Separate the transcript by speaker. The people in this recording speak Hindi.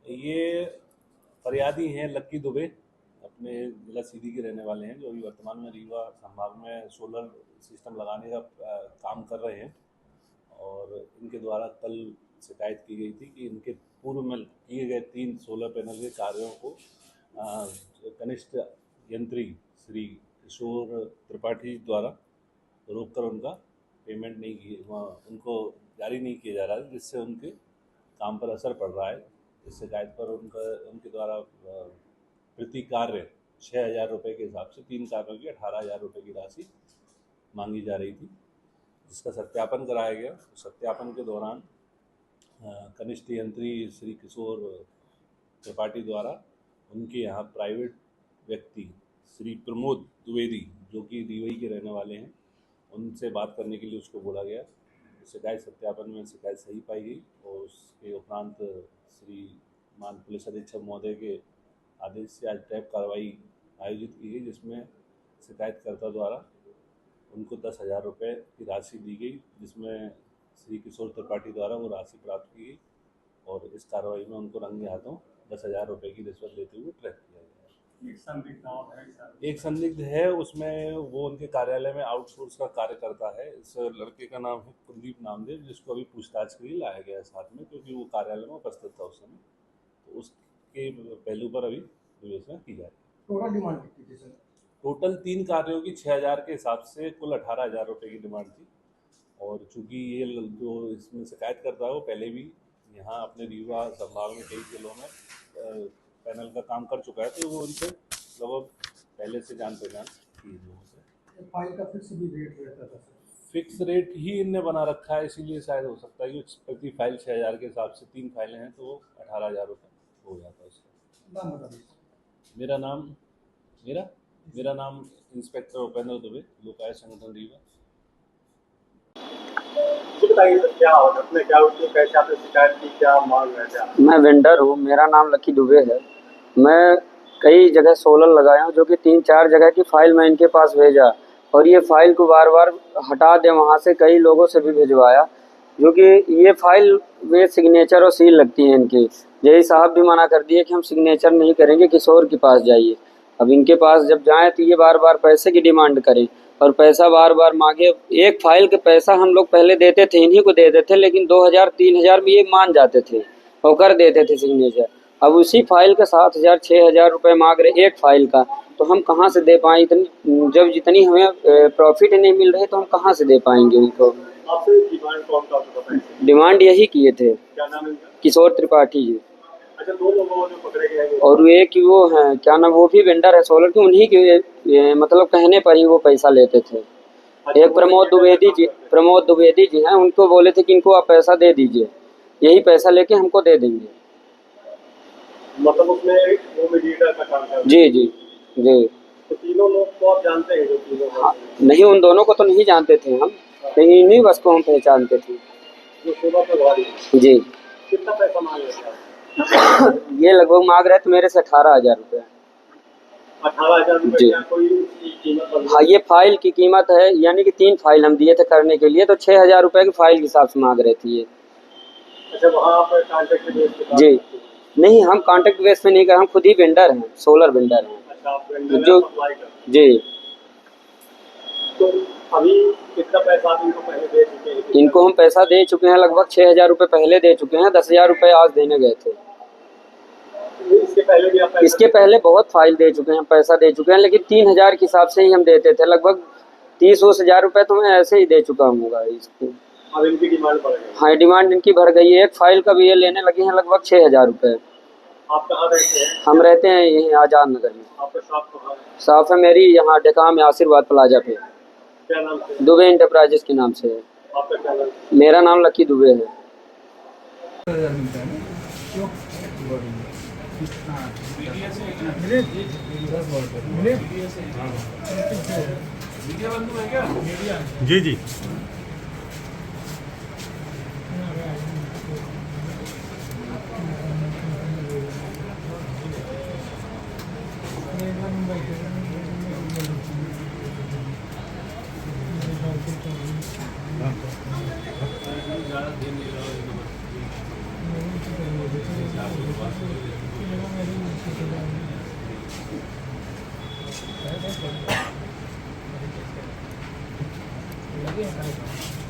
Speaker 1: ये फरियादी हैं लक्की दुबे, अपने जिला सीधी के रहने वाले हैं, जो अभी वर्तमान में रीवा संभाग में सोलर सिस्टम लगाने का काम कर रहे हैं। और इनके द्वारा कल शिकायत की गई थी कि इनके पूर्व में किए गए 3 सोलर पैनल के कार्यों को कनिष्ठ यंत्री श्री किशोर त्रिपाठी द्वारा रोककर उनका पेमेंट नहीं किए, उनको जारी नहीं किया जा रहा है, जिससे उनके काम पर असर पड़ रहा है। इस शिकायत पर उनके द्वारा प्रति कार्य 6,000 रुपये के हिसाब से 3 कार्यों की 18,000 रुपये की राशि मांगी जा रही थी, जिसका सत्यापन कराया गया। तो सत्यापन के दौरान कनिष्ठ यंत्री श्री किशोर त्रिपाठी द्वारा उनके यहाँ प्राइवेट व्यक्ति श्री प्रमोद द्विवेदी, जो कि रीवई के रहने वाले हैं, उनसे बात करने के लिए उसको बोला गया। शिकायत सत्यापन में शिकायत सही पाई गई और उसके उपरांत श्रीमान पुलिस अधीक्षक महोदय के आदेश से आज टैप कार्रवाई आयोजित की गई, जिसमें शिकायतकर्ता द्वारा उनको 10,000 रुपये की राशि दी गई, जिसमें श्री किशोर त्रिपाठी द्वारा वो राशि प्राप्त की गई और इस कार्रवाई में उनको रंगे हाथों 10,000 रुपये की रिश्वत लेते हुए ट्रैक किया गया। एक संदिग्ध है, उसमें वो उनके कार्यालय में आउटसोर्स का कार्य करता है। इस लड़के का नाम है कुलदीप नामदेव, जिसको अभी पूछताछ के लिए लाया गया है साथ में, क्योंकि वो कार्यालय में उपस्थित था उस समय। तो उसके पहलू पर अभी विवेचना की जा रही है।
Speaker 2: टोटल डिमांड कितनी थी सर?
Speaker 1: टोटल 3 कार्यों की 6,000 के हिसाब से कुल 18,000 रुपये की डिमांड थी। और चूँकि ये जो इसमें शिकायत करता है वो पहले भी यहाँ अपने रीवा संभाग में कई जिलों में पैनल का काम कर चुका है, तो वो उनसे लगभग पहले से जान पहचान की लोगों से।
Speaker 2: फाइल का फिक्स भी रेट रहता था सर?
Speaker 1: फिक्स रेट ही इनने बना रखा है, इसीलिए शायद हो सकता है कि प्रति फाइल 6,000 के हिसाब से 3 फाइलें हैं तो 18,000 रुपये हो जाता है उसका।
Speaker 2: नाम बताइए।
Speaker 1: मेरा नाम इंस्पेक्टर उपेंद्र दुबे, लोकायुक्त संगठन रीवा।
Speaker 3: मैं वेंडर हूँ, मेरा नाम लक्की दुबे है। मैं कई जगह सोलर लगाया हूँ, जो कि 3-4 जगह की फ़ाइल मैं इनके पास भेजा और ये फ़ाइल को बार बार हटा दे, वहाँ से कई लोगों से भी भिजवाया, जो कि ये फ़ाइल में सिग्नेचर और सील लगती हैं इनकी। जय साहब भी मना कर दिए कि हम सिग्नेचर नहीं करेंगे, किशोर के पास जाइए। अब इनके पास जब जाएँ तो ये बार बार पैसे की डिमांड करें और पैसा बार बार मांगे। एक फ़ाइल के पैसा हम लोग पहले देते थे, इन्हीं को देते थे, लेकिन 2,000-3,000 भी ये मान जाते थे और कर देते थे सिग्नेचर। अब उसी फाइल का 7,000-6,000 रुपये मांग रहे एक फ़ाइल का, तो हम कहाँ से दे पाएँ इतनी, जब जितनी हमें प्रॉफिट नहीं मिल रही तो हम कहाँ से दे पाएंगे उनको। डिमांड यही किए थे, किशोर त्रिपाठी जी।
Speaker 4: अच्छा, 2 लोगों जो पकड़े गए
Speaker 3: और एक वो हैं, क्या नाम, वो भी वेंडर है सोलर के, उन्हीं के मतलब कहने पर ही वो पैसा लेते थे। एक प्रमोद द्विवेदी जी हैं, उनको बोले थे कि इनको आप पैसा दे दीजिए, यही पैसा लेके हमको दे देंगे।
Speaker 4: मतलब उसमें वो मीडिएटर का काम करता है?
Speaker 3: जी।
Speaker 4: तो तीनों लोग को आप जानते हैं? जो तीनों
Speaker 3: नहीं, उन दोनों को तो नहीं जानते थे हम, लेकिन इन्हीं बस को हम पहचानते थे।
Speaker 4: जो सोलर पे भारी
Speaker 3: जी।
Speaker 4: कितना पैसा मांग रहे थे?
Speaker 3: ये लगभग मांग रहे थे मेरे से 18,000 रुपये।
Speaker 4: 18,000 रुपये? कोई कीमत?
Speaker 3: हाँ, ये फाइल की कीमत है, यानी कि 3 फाइल हम दिए थे करने के लिए, तो 6,000 रुपये की फाइल के हिसाब से मांग रहे थे ये।
Speaker 4: अच्छा, वहाँ पर कॉन्ट्रैक्ट बेस पे?
Speaker 3: जी नहीं, हम कॉन्ट्रैक्ट बेस पे नहीं कर, हम खुद ही वेंडर हैं, सोलर वेंडर हैं।
Speaker 4: अच्छा, आप वेंडर
Speaker 3: जो
Speaker 4: सप्लाई करते हैं?
Speaker 3: जी।
Speaker 4: तो अभी कितना पैसा आप इनको पहले दे चुके हैं?
Speaker 3: इनको हम पैसा दे चुके हैं, लगभग 6,000 रुपये पहले दे चुके हैं, 10,000 रुपये आज देने गए थे।
Speaker 4: इसके पहले भी आप?
Speaker 3: इसके पहले बहुत फाइल दे चुके हैं, पैसा दे चुके हैं, लेकिन 3,000 के हिसाब से ही हम देते थे। लगभग 30-40,000 रुपये तो मैं ऐसे ही दे चुका हूँ इसको।
Speaker 4: अब इनकी डिमांड बढ़ गई?
Speaker 3: हाँ, डिमांड इनकी बढ़ गई है। एक फाइल का भी ये लेने लगे हैं लगभग 6,000 रुपये।
Speaker 4: आप कहाँ रहते हैं?
Speaker 3: हम रहते हैं यहीं आज़ाद नगर में।
Speaker 4: आपका शॉप कहाँ है?
Speaker 3: शॉप है मेरी यहाँ डेकाम में, आशीर्वाद प्लाजा पे।
Speaker 4: क्या नाम से?
Speaker 3: दुबे इंटरप्राइजेस के नाम से है।
Speaker 4: आपका क्या नाम?
Speaker 3: मेरा नाम लक्की दुबे है।
Speaker 5: जी।
Speaker 1: ज़्यादा दिन नहीं
Speaker 2: लगे हैं